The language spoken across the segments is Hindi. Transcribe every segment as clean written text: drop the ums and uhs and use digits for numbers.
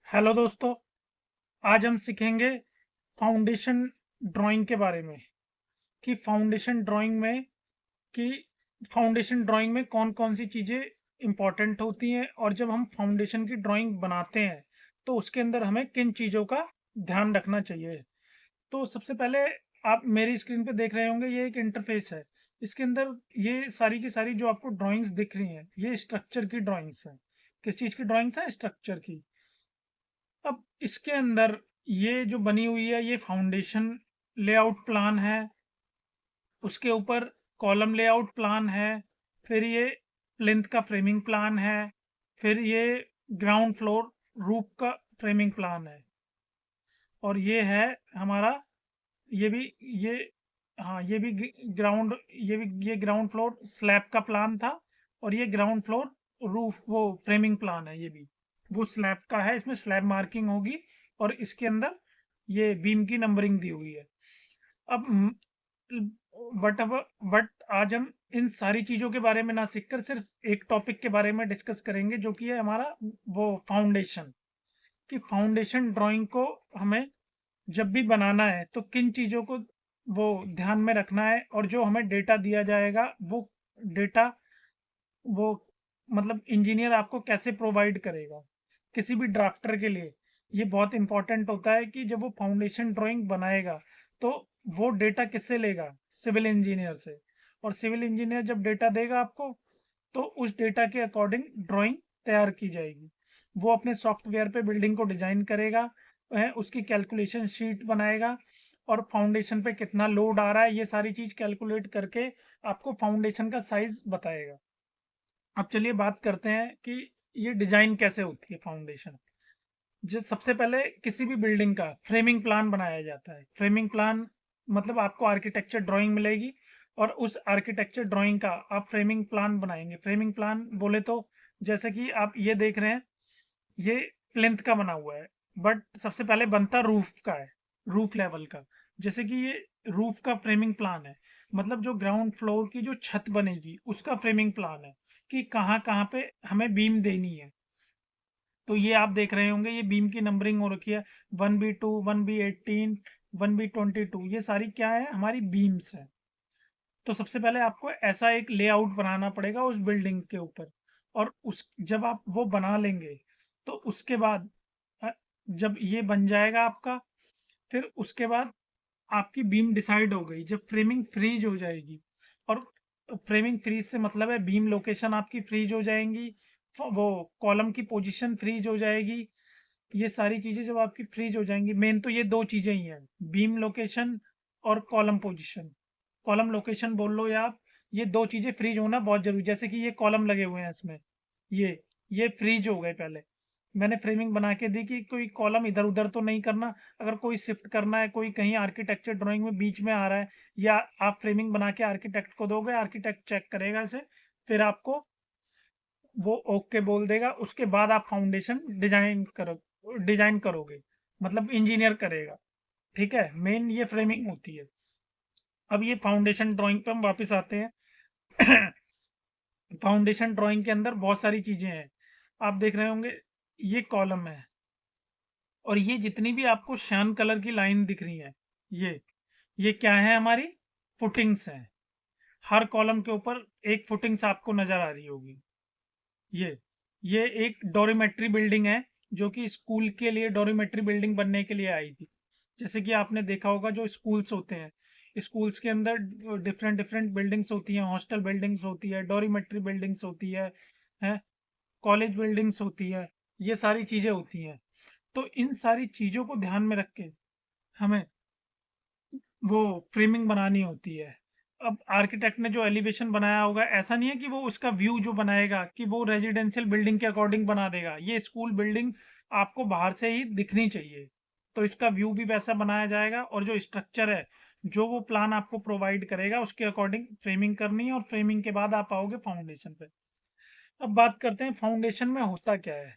हेलो दोस्तों। आज हम सीखेंगे फाउंडेशन ड्राइंग के बारे में कि कि फाउंडेशन ड्राइंग में कौन कौन सी चीज़ें इंपॉर्टेंट होती हैं और जब हम फाउंडेशन की ड्राइंग बनाते हैं तो उसके अंदर हमें किन चीज़ों का ध्यान रखना चाहिए। तो सबसे पहले आप मेरी स्क्रीन पे देख रहे होंगे, ये एक इंटरफेस है। इसके अंदर ये सारी की सारी जो आपको ड्राइंग्स दिख रही हैं, ये स्ट्रक्चर की ड्राइंग्स हैं। किस चीज़ की ड्राइंग्स हैं? स्ट्रक्चर की। अब इसके अंदर ये जो बनी हुई है, ये फाउंडेशन लेआउट प्लान है। उसके ऊपर कॉलम लेआउट प्लान है। फिर ये प्लिंथ का फ्रेमिंग प्लान है। फिर ये ग्राउंड फ्लोर रूफ का फ्रेमिंग प्लान है। और ये है हमारा, ये भी ये हाँ, ये ग्राउंड फ्लोर स्लैब का प्लान था। और ये ग्राउंड फ्लोर रूफ वो फ्रेमिंग प्लान है। ये भी वो स्लैब का है, इसमें स्लैब मार्किंग होगी। और इसके अंदर ये बीम की नंबरिंग दी हुई है। अब अब बट आज हम इन सारी चीजों के बारे में ना सीखकर सिर्फ एक टॉपिक के बारे में डिस्कस करेंगे, जो कि है हमारा वो फाउंडेशन। कि फाउंडेशन ड्राइंग को हमें जब भी बनाना है तो किन चीज़ों को वो ध्यान में रखना है, और जो हमें डेटा दिया जाएगा वो डेटा वो मतलब इंजीनियर आपको कैसे प्रोवाइड करेगा किसी भी ड्राफ्टर के लिए। ये बहुत इंपॉर्टेंट होता है कि जब वो फाउंडेशन ड्राइंग बनाएगा तो वो डेटा किससे लेगा? सिविल इंजीनियर से। और सिविल इंजीनियर जब डेटा देगा आपको तो उस डेटा के अकॉर्डिंग ड्राइंग तैयार की जाएगी। वो अपने सॉफ्टवेयर पे बिल्डिंग को डिजाइन करेगा, उसकी कैलकुलेशन शीट बनाएगा, और फाउंडेशन पे कितना लोड आ रहा है ये सारी चीज कैलकुलेट करके आपको फाउंडेशन का साइज बताएगा। अब चलिए बात करते हैं कि ये डिजाइन कैसे होती है फाउंडेशन। जो सबसे पहले किसी भी बिल्डिंग का फ्रेमिंग प्लान बनाया जाता है। फ्रेमिंग प्लान मतलब आपको आर्किटेक्चर ड्राइंग मिलेगी, और उस आर्किटेक्चर ड्राइंग का आप फ्रेमिंग प्लान बनाएंगे। फ्रेमिंग प्लान बोले तो जैसे कि आप ये देख रहे हैं, ये प्लिंथ का बना हुआ है। बट सबसे पहले बनता रूफ का है, रूफ लेवल का। जैसे कि ये रूफ का फ्रेमिंग प्लान है, मतलब जो ग्राउंड फ्लोर की जो छत बनेगी उसका फ्रेमिंग प्लान है कि कहाँ कहाँ पे हमें बीम देनी है। तो ये आप देख रहे होंगे, ये बीम की नंबरिंग हो रखी है। 1B2, 1B18, 1B22, ये सारी क्या है? हमारी बीम्स है। तो सबसे पहले आपको ऐसा एक लेआउट बनाना पड़ेगा उस बिल्डिंग के ऊपर। और उस जब आप वो बना लेंगे तो उसके बाद अ, जब ये बन जाएगा आपका, फिर उसके बाद आपकी बीम डिसाइड हो गई, जब फ्रेमिंग फ्रीज हो जाएगी। और फ्रेमिंग फ्रीज से मतलब है बीम लोकेशन आपकी फ्रीज हो जाएंगी, वो कॉलम की पोजीशन फ्रीज हो जाएगी। ये सारी चीजें जब आपकी फ्रीज हो जाएंगी, मेन तो ये दो चीजें ही हैं, बीम लोकेशन और कॉलम पोजीशन। कॉलम लोकेशन बोल लो या आप, ये दो चीजें फ्रीज होना बहुत जरूरी। जैसे कि ये कॉलम लगे हुए हैं इसमें, ये ये फ्रीज हो गए। पहले मैंने फ्रेमिंग बना के दी कि कोई कॉलम इधर उधर तो नहीं करना। अगर कोई शिफ्ट करना है, कोई कहीं आर्किटेक्चर ड्राइंग में बीच में आ रहा है, या आप फ्रेमिंग बना के आर्किटेक्ट को दोगे, आर्किटेक्ट चेक करेगा इसे, फिर आपको वो ओके बोल देगा। उसके बाद आप फाउंडेशन डिजाइन करोगे, मतलब इंजीनियर करेगा। ठीक है, मेन ये फ्रेमिंग होती है। अब ये फाउंडेशन ड्राइंग पे हम वापस आते हैं। फाउंडेशन ड्राइंग के अंदर बहुत सारी चीजें हैं। आप देख रहे होंगे, ये कॉलम है, और ये जितनी भी आपको श्यान कलर की लाइन दिख रही है, ये क्या है? हमारी फुटिंग्स हैं। हर कॉलम के ऊपर एक फुटिंग्स आपको नजर आ रही होगी। ये ये एक डोरीमेट्री बिल्डिंग है, जो कि स्कूल के लिए डोरीमेट्री बिल्डिंग बनने के लिए आई थी। जैसे कि आपने देखा होगा, जो स्कूल्स होते हैं, स्कूल्स के अंदर डिफरेंट डिफरेंट बिल्डिंग्स होती हैं। हॉस्टल बिल्डिंग्स होती है, डोरीमेट्री बिल्डिंग्स होती है कॉलेज बिल्डिंग्स होती है। ये सारी चीजें होती हैं। तो इन सारी चीजों को ध्यान में रख के हमें वो फ्रेमिंग बनानी होती है। अब आर्किटेक्ट ने जो एलिवेशन बनाया होगा, ऐसा नहीं है कि वो उसका व्यू जो बनाएगा कि वो रेजिडेंशियल बिल्डिंग के अकॉर्डिंग बना देगा। ये स्कूल बिल्डिंग आपको बाहर से ही दिखनी चाहिए, तो इसका व्यू भी वैसा बनाया जाएगा। और जो स्ट्रक्चर है, जो वो प्लान आपको प्रोवाइड करेगा, उसके अकॉर्डिंग फ्रेमिंग करनी है, और फ्रेमिंग के बाद आप आओगे फाउंडेशन पे। अब बात करते हैं फाउंडेशन में होता क्या है।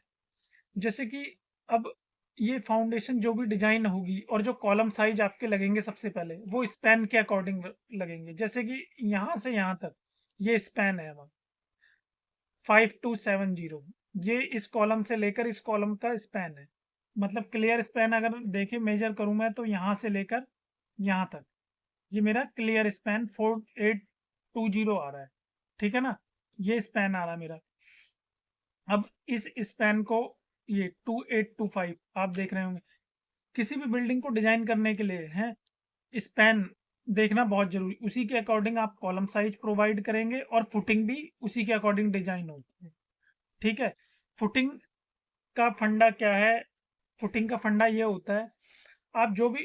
जैसे कि अब ये फाउंडेशन जो भी डिजाइन होगी, और जो कॉलम साइज आपके लगेंगे सबसे पहले, वो स्पैन के अकॉर्डिंग लगेंगे। जैसे कि यहाँ से यहाँ तक ये स्पैन है हमारा 5270, ये इस कॉलम से लेकर इस कॉलम का स्पैन है। मतलब क्लियर स्पैन अगर देखें मेजर करूं मैं तो यहाँ से लेकर यहाँ तक, ये मेरा क्लियर स्पैन 4820 आ रहा है, ठीक है ना, ये स्पैन आ रहा है मेरा। अब इस स्पैन को, ये 2825 आप देख रहे होंगे, किसी भी बिल्डिंग को डिजाइन करने के लिए है स्पैन देखना बहुत जरूरी, उसी के अकॉर्डिंग आप कॉलम साइज प्रोवाइड करेंगे और फुटिंग भी उसी के अकॉर्डिंग डिजाइन होती है, ठीक है। फुटिंग का फंडा क्या है? फुटिंग का फंडा ये होता है, आप जो भी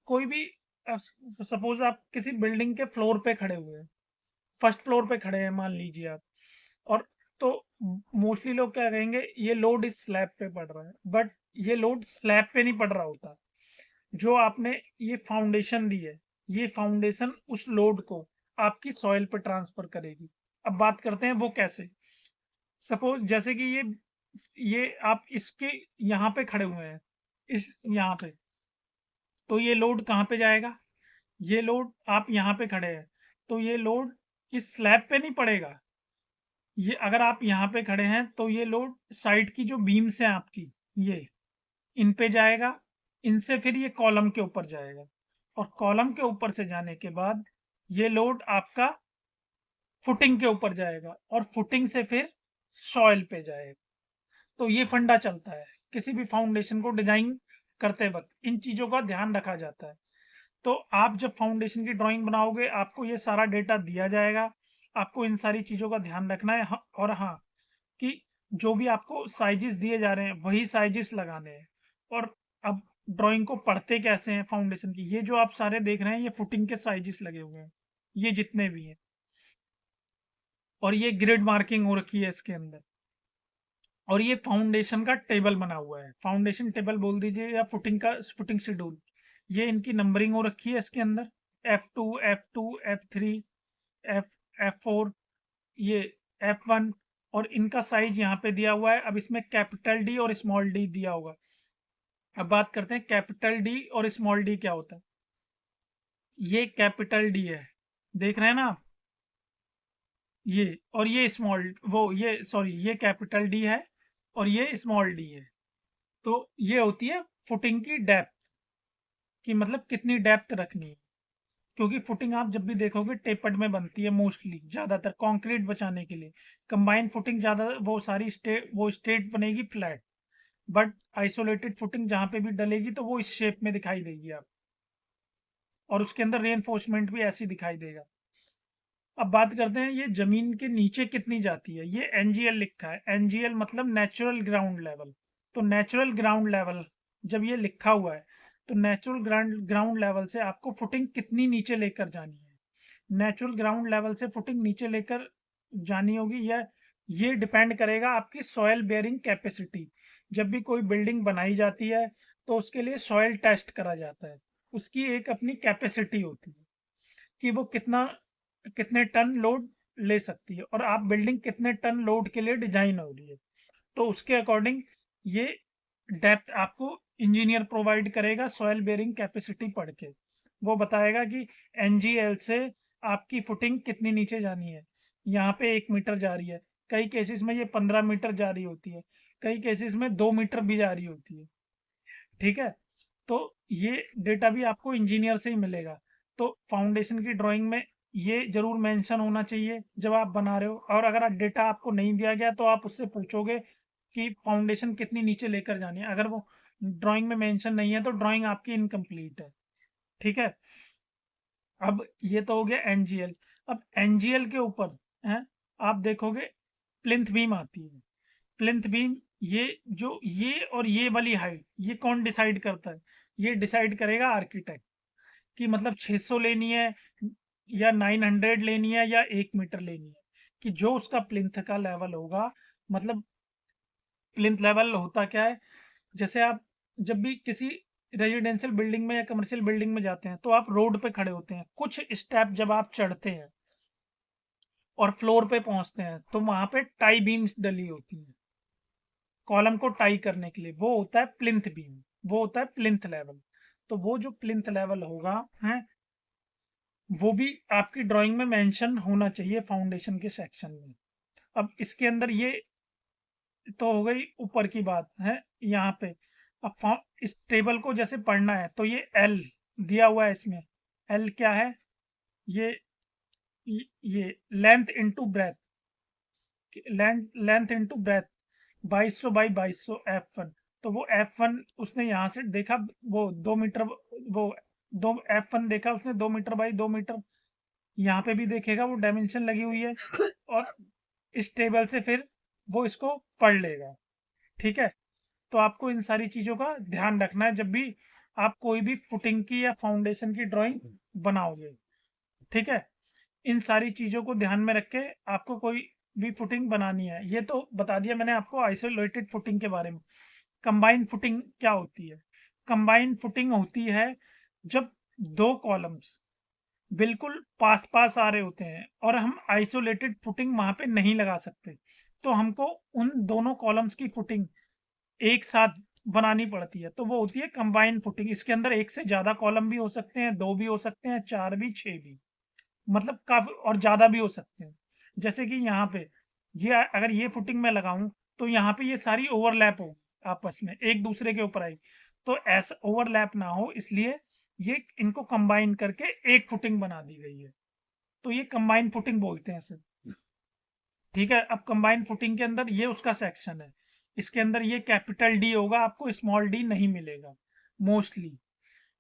कोई भी, सपोज आप किसी बिल्डिंग के फ्लोर पे खड़े हुए हैं, फर्स्ट फ्लोर पे खड़े हैं मान लीजिए आप, और तो मोस्टली लोग क्या कहेंगे, ये लोड इस स्लैब पे पड़ रहा है, बट ये लोड स्लैब पे नहीं पड़ रहा होता। जो आपने ये फाउंडेशन दी है, ये फाउंडेशन उस लोड को आपकी सॉइल पे ट्रांसफर करेगी। अब बात करते हैं वो कैसे। सपोज जैसे कि ये आप इसके यहाँ पे खड़े हुए हैं, इस यहाँ पे, तो ये लोड कहाँ पे जाएगा? ये लोड आप यहाँ पे खड़े हैं, तो ये लोड इस स्लैब पे नहीं पड़ेगा। ये अगर आप यहाँ पे खड़े हैं तो ये लोड साइड की जो बीम्स हैं आपकी, ये इन पे जाएगा, इनसे फिर ये कॉलम के ऊपर जाएगा, और कॉलम के ऊपर से जाने के बाद ये लोड आपका फुटिंग के ऊपर जाएगा, और फुटिंग से फिर सॉइल पे जाएगा। तो ये फंडा चलता है, किसी भी फाउंडेशन को डिजाइन करते वक्त इन चीजों का ध्यान रखा जाता है। तो आप जब फाउंडेशन की ड्राइंग बनाओगे, आपको ये सारा डेटा दिया जाएगा, आपको इन सारी चीजों का ध्यान रखना है। और हाँ, कि जो भी आपको साइजेस दिए जा रहे हैं वही साइजेस लगाने हैं। और अब ड्राइंग को पढ़ते कैसे हैं फाउंडेशन की, ये जो आप सारे देख रहे हैं ये फुटिंग के साइजेस लगे हुए हैं, ये जितने भी हैं, और ये ग्रिड मार्किंग हो रखी है इसके अंदर। और ये फाउंडेशन का टेबल बना हुआ है, फाउंडेशन टेबल बोल दीजिए या फुटिंग शेड्यूल, ये इनकी नंबरिंग हो रखी है इसके अंदर, F2 F2 F3 F F4, ये F1, और इनका साइज यहाँ पे दिया हुआ है। अब इसमें कैपिटल डी और स्मॉल डी दिया होगा। अब बात करते हैं कैपिटल डी और स्मॉल डी क्या होता है। ये कैपिटल डी है, देख रहे हैं ना आप, ये, और ये स्मॉल, वो ये सॉरी, ये कैपिटल डी है और ये स्मॉल डी है। तो ये होती है फुटिंग की डेप्थ, कि मतलब कितनी डेप्थ रखनी है। क्योंकि फुटिंग आप जब भी देखोगे टेपर्ड में बनती है मोस्टली, ज्यादातर कंक्रीट बचाने के लिए। कंबाइंड फुटिंग ज्यादा, वो स्ट्रेट बनेगी फ्लैट, बट आइसोलेटेड फुटिंग जहां पे भी डलेगी तो वो इस शेप में दिखाई देगी आप, और उसके अंदर रेनफोर्समेंट भी ऐसी दिखाई देगा। अब बात करते हैं ये जमीन के नीचे कितनी जाती है। ये एनजीएल लिखा है, एनजीएल मतलब नेचुरल ग्राउंड लेवल। तो नेचुरल ग्राउंड लेवल जब ये लिखा हुआ है, तो नेचुरल ग्राउंड लेवल से आपको फुटिंग कितनी नीचे लेकर जानी है। नेचुरल ग्राउंड लेवल से फुटिंग नीचे लेकर जानी होगी, या ये डिपेंड करेगा आपकी सॉयल बेयरिंग कैपेसिटी। जब भी कोई बिल्डिंग बनाई जाती है तो उसके लिए सॉयल टेस्ट करा जाता है, उसकी एक अपनी कैपेसिटी होती है कि वो कितने टन लोड ले सकती है, और आप बिल्डिंग कितने टन लोड के लिए डिजाइन हो रही है। तो उसके अकॉर्डिंग ये डेप्थ आपको इंजीनियर प्रोवाइड करेगा सॉयल बेयरिंग कैपेसिटी पढ़ के। वो बताएगा कि एनजीएल से आपकी फुटिंग कितनी नीचे जानी है। यहाँ पे 1 मीटर जा रही है, कई केसेस में ये 15 मीटर जा रही होती है, कई केसेस में 2 मीटर भी जा रही होती है, ठीक है। तो ये डेटा भी आपको इंजीनियर से ही मिलेगा। तो फाउंडेशन की ड्राइंग में ये जरूर मेंशन होना चाहिए जब आप बना रहे हो। और अगर डेटा आपको नहीं दिया गया तो आप उससे पूछोगे कि फाउंडेशन कितनी नीचे लेकर जानी है। अगर वो ड्राइंग में मेंशन नहीं है तो ड्राइंग आपकी इनकम्प्लीट है, ठीक है। अब ये तो हो गया एनजीएल। अब एनजीएल के ऊपर है, आप देखोगे प्लिंथ बीम आती है। प्लिंथ बीम, ये जो ये और ये वाली हाइट, ये कौन डिसाइड करता है? ये डिसाइड करेगा आर्किटेक्ट, कि मतलब 600 लेनी है या 900 लेनी है या 1 मीटर लेनी है। कि जो उसका प्लिंथ का लेवल होगा, मतलब प्लिंथ लेवल होता क्या है, जैसे आप जब भी किसी रेजिडेंशियल बिल्डिंग में या कमर्शियल बिल्डिंग में जाते हैं तो आप रोड पे खड़े होते हैं, कुछ स्टेप जब आप चढ़ते हैं और फ्लोर पे पहुंचते हैं तो वहां पे टाई बीम्स डली होती है कॉलम को टाई करने के लिए, वो होता है प्लिंथ बीम, वो होता है प्लिंथ लेवल। तो वो जो प्लिंथ लेवल होगा है, वो भी आपकी ड्राइंग में मेंशन होना चाहिए फाउंडेशन के सेक्शन में। अब इसके अंदर ये तो हो गई ऊपर की बात है यहाँ पे। अब इस टेबल को जैसे पढ़ना है तो ये एल दिया हुआ है इसमें। एल क्या है? ये ये length into breadth, length into breadth 2200 by 2200 F1। तो वो F1 उसने यहाँ से देखा, वो 2 मीटर, वो दो F1 देखा उसने 2 मीटर बाई 2 मीटर। यहाँ पे भी देखेगा, वो डायमेंशन लगी हुई है, और इस टेबल से फिर वो इसको पढ़ लेगा। ठीक है, तो आपको इन सारी चीजों का ध्यान रखना है जब भी आप कोई भी फुटिंग की या फाउंडेशन की ड्राइंग बनाओगे। ठीक है, इन सारी चीजों को ध्यान में रख के आपको कोई भी फुटिंग बनानी है। ये तो बता दिया मैंने आपको आइसोलेटेड फुटिंग के बारे में। कंबाइन फुटिंग क्या होती है? कंबाइन फुटिंग होती है जब दो कॉलम्स बिल्कुल पास पास आ रहे होते हैं और हम आइसोलेटेड फुटिंग वहां पे नहीं लगा सकते, तो हमको उन दोनों कॉलम्स की फुटिंग एक साथ बनानी पड़ती है, तो वो होती है कंबाइन फुटिंग। इसके अंदर एक से ज्यादा कॉलम भी हो सकते हैं, दो भी हो सकते हैं, चार भी, छह भी, मतलब काफी और ज्यादा भी हो सकते हैं। जैसे कि यहाँ पे ये अगर ये फुटिंग में लगाऊं तो यहाँ पे ये सारी ओवरलैप हो, आपस में एक दूसरे के ऊपर आई, तो ऐसा ओवरलैप ना हो इसलिए ये इनको कंबाइन करके एक फुटिंग बना दी गई है, तो ये कंबाइन फुटिंग बोलते हैं इसे। ठीक है, अब कंबाइन फुटिंग के अंदर ये उसका सेक्शन है। इसके अंदर ये कैपिटल डी होगा, आपको स्मॉल डी नहीं मिलेगा मोस्टली।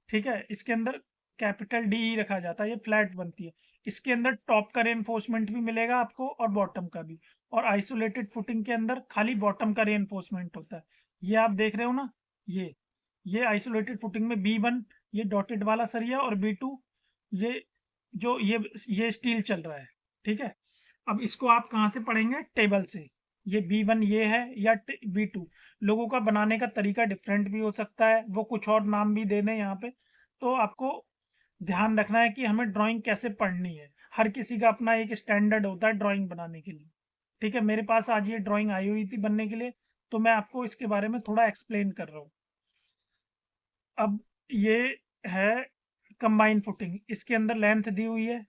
ठीक है, इसके अंदर कैपिटल डी ही रखा जाता है, ये फ्लैट बनती है। इसके अंदर टॉप का रेनफोर्समेंट भी मिलेगा आपको और बॉटम का भी, और आइसोलेटेड फुटिंग के अंदर खाली बॉटम का रेनफोर्समेंट होता है। ये आप देख रहे हो ना, ये आइसोलेटेड फुटिंग में B1 ये डॉटेड वाला सरिया, और B2 ये जो ये स्टील चल रहा है। ठीक है, अब इसको आप कहाँ से पढ़ेंगे? टेबल से। ये B1 ये है या B2, लोगों का बनाने का तरीका डिफरेंट भी हो सकता है, वो कुछ और नाम भी दे दें यहाँ पे। तो आपको ध्यान रखना है कि हमें ड्राइंग कैसे पढ़नी है। हर किसी का अपना एक स्टैंडर्ड होता है ड्राइंग बनाने के लिए। ठीक है, मेरे पास आज ये ड्राइंग आई हुई थी बनने के लिए, तो मैं आपको इसके बारे में थोड़ा एक्सप्लेन कर रहा हूँ। अब ये है कंबाइन फुटिंग, इसके अंदर लेंथ दी हुई है।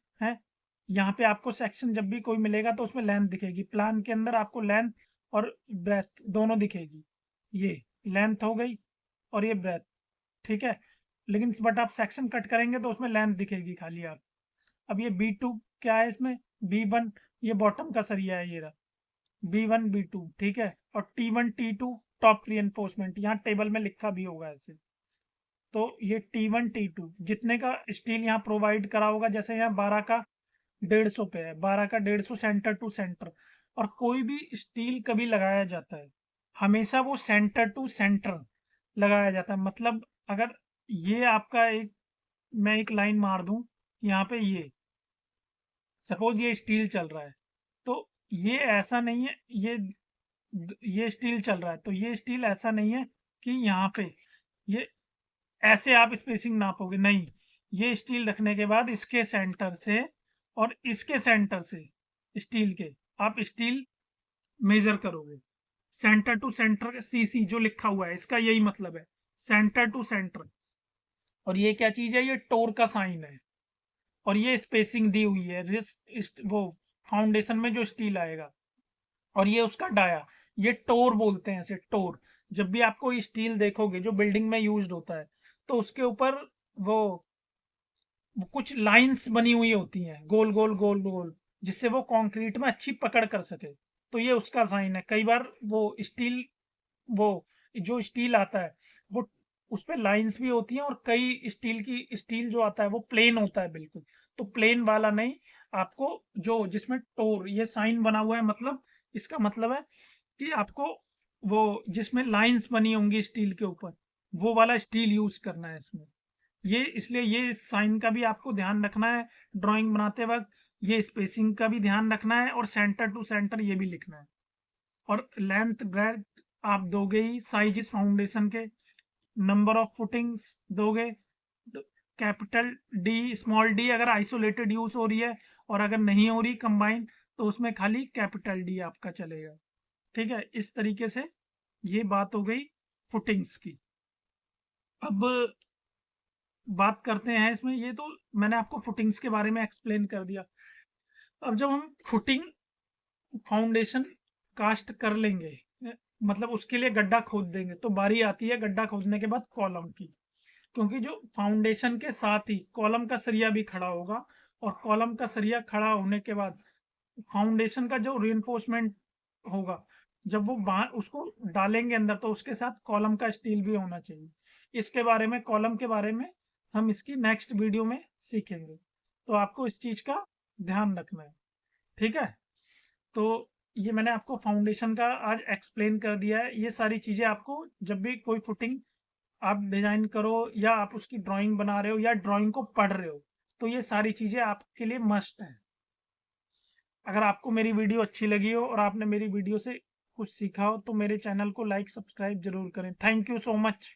यहाँ पे आपको सेक्शन जब भी कोई मिलेगा तो उसमें लेंथ दिखेगी, प्लान के अंदर आपको लेंथ और ब्रेथ दोनों दिखेगी। ये लेंथ हो गई और ये ब्रेथ। ठीक है, लेकिन बट आप सेक्शन कट करेंगे तो उसमें लेंथ दिखेगी खाली आप। अब ये B2 क्या है इसमें? B1 ये बॉटम का सरिया है, ये रहा B1 B2। ठीक है, और T1 T2 टॉप रीइंफोर्समेंट, यहाँ टेबल में लिखा भी होगा ऐसे। तो ये T1 T2 जितने का स्टील यहाँ प्रोवाइड करा होगा, जैसे यहाँ 12 का 150 पे है, 12 का 150 सेंटर टू सेंटर। और कोई भी स्टील कभी लगाया जाता है, हमेशा वो सेंटर टू सेंटर लगाया जाता है। मतलब अगर ये आपका एक, मैं एक लाइन मार दूं यहाँ पे, ये सपोज ये स्टील चल रहा है, तो ये ऐसा नहीं है, ये स्टील चल रहा है, तो ये स्टील ऐसा नहीं है कि यहाँ पे ये ऐसे आप स्पेसिंग नापोगे, नहीं। ये स्टील रखने के बाद इसके सेंटर से और इसके सेंटर से स्टील के आप स्टील मेजर करोगे। सेंटर टू सेंटर CC जो लिखा हुआ है, इसका यही मतलब है, सेंटर टू सेंटर। और ये क्या चीज है? ये टोर का साइन है, और ये स्पेसिंग दी हुई है वो फाउंडेशन में जो स्टील आएगा, और ये उसका डाया। ये टोर बोलते हैं इसे, टोर। जब भी आपको ये स्टील देखोगे जो बिल्डिंग में यूज्ड होता है, तो उसके ऊपर वो वो कुछ लाइंस बनी हुई होती हैं, गोल गोल गोल गोल, जिससे वो कंक्रीट में अच्छी पकड़ कर सके। तो ये उसका साइन है। कई बार वो स्टील, वो जो स्टील आता है, वो उस पे लाइंस भी होती हैं, और कई स्टील जो आता है वो प्लेन होता है बिल्कुल। तो प्लेन वाला नहीं, आपको जो जिसमें टोर ये साइन बना हुआ है, मतलब इसका मतलब है कि आपको वो जिसमें लाइंस बनी होंगी स्टील के ऊपर, वो वाला स्टील यूज करना है इसमें। ये इसलिए ये साइन का भी आपको ध्यान रखना है ड्राइंग बनाते वक्त। ये स्पेसिंग का भी ध्यान रखना है, और सेंटर टू सेंटर ये भी लिखना है। और लेंथ ब्रेथ आप दोगे ही, साइज इस फाउंडेशन के, नंबर ऑफ फुटिंग्स दोगे, कैपिटल डी स्मॉल डी अगर आइसोलेटेड यूज हो रही है, और अगर नहीं हो रही कंबाइन, तो उसमें खाली कैपिटल डी आपका चलेगा। ठीक है, इस तरीके से ये बात हो गई फुटिंग्स की। अब बात करते हैं इसमें, ये तो मैंने आपको फुटिंग्स के बारे में एक्सप्लेन कर दिया। अब जब हम फुटिंग फाउंडेशन कास्ट कर लेंगे, मतलब उसके लिए गड्ढा खोद देंगे, तो बारी आती है गड्ढा खोदने के बाद कॉलम की। क्योंकि जो फाउंडेशन के साथ ही कॉलम का सरिया भी खड़ा होगा, और कॉलम का सरिया खड़ा होने के बाद फाउंडेशन का जो रिइंफोर्समेंट होगा, जब वो बाहर उसको डालेंगे अंदर, तो उसके साथ कॉलम का स्टील भी होना चाहिए। इसके बारे में, कॉलम के बारे में हम इसकी नेक्स्ट वीडियो में सीखेंगे। तो आपको इस चीज का ध्यान रखना है, ठीक है। तो ये मैंने आपको फाउंडेशन का आज एक्सप्लेन कर दिया है। ये सारी चीजें आपको जब भी कोई फुटिंग आप डिजाइन करो, या आप उसकी ड्राइंग बना रहे हो, या ड्राइंग को पढ़ रहे हो, तो ये सारी चीजें आपके लिए मस्ट है। अगर आपको मेरी वीडियो अच्छी लगी हो और आपने मेरी वीडियो से कुछ सीखा हो, तो मेरे चैनल को लाइक सब्सक्राइब जरूर करें। Thank you so much.